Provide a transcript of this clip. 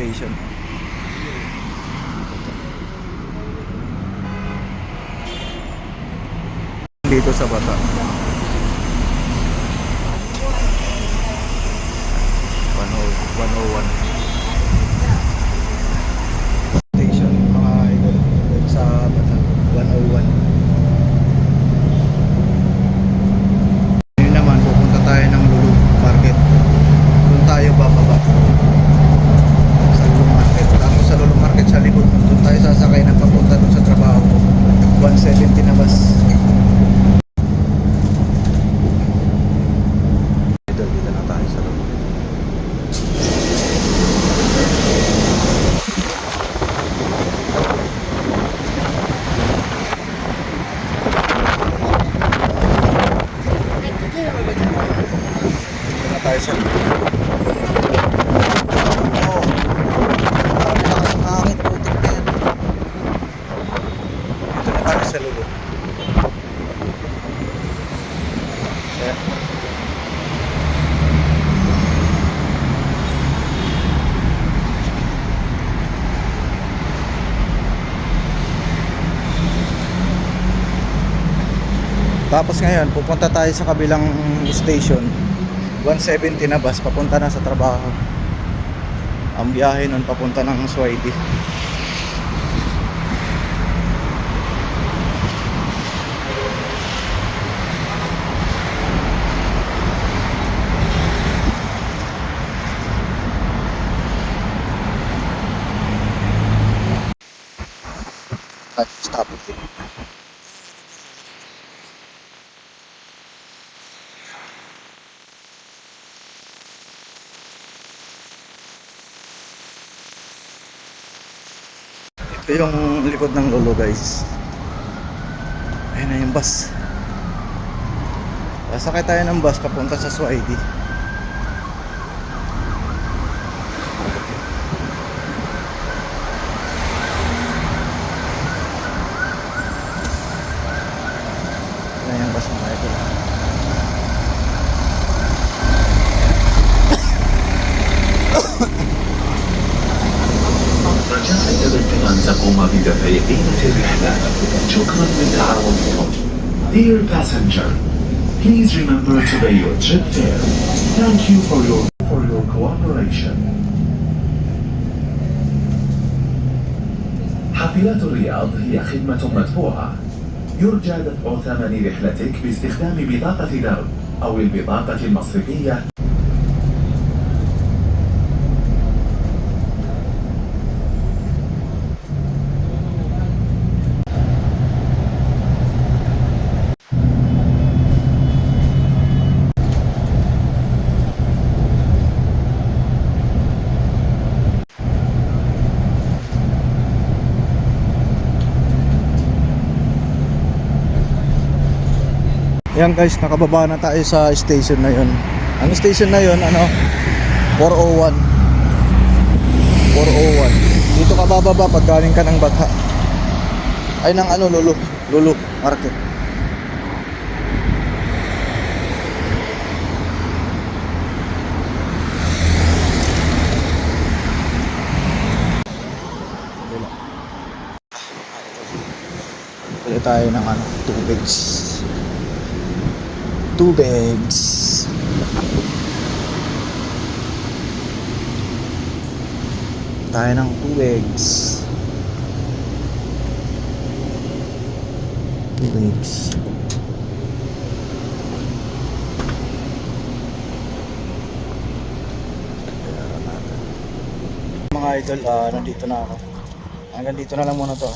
station. Dito sa Bata. 101 station, mga idol, sa Bata 101. Ngayon naman pupunta tayo ng Lulu Market. Doon tayo bababa sa Lulu Market. Tapos sa Lulu Market sa likod, doon tayo sasakay ng papunta doon sa trabaho. 170 na bus. Dito na tayo sa Lulu. Tayo sa hangin, putik na yan. Dito na tayo sa Lulu. Ayan. Tapos ngayon pupunta tayo sa kabilang station. 170 na bus papunta na sa trabaho. Ang biyahe nun papunta ng Suwaidi. Stop it. Ito yung likod ng Lulu, guys. Ayun na yung bus. Sasakay tayo ng bus papunta sa Suwaidi. Ayun na yung bus mga idol. رجاء يجب أن تقوم بدفع قيمة الرحلة. شكرا لتعاونكم. Dear passenger, please remember to pay your trip fare. Thank you for your cooperation. حافلات الرياض هي خدمة مدفوعة. يرجى دفع ثمن رحلتك باستخدام بطاقة درب أو البطاقة المصرفية. Yan guys, nakababa na tayo sa station na yun. Ang station na yun, 401. 401. Dito ka bababa pag galing ka ng Bata. Ay ng Lulu Market. Pili tayo ng two bags. Tayo ng 2 bags. 2 bags. Mga idol, nandito na ako. Hanggang dito na lang muna to.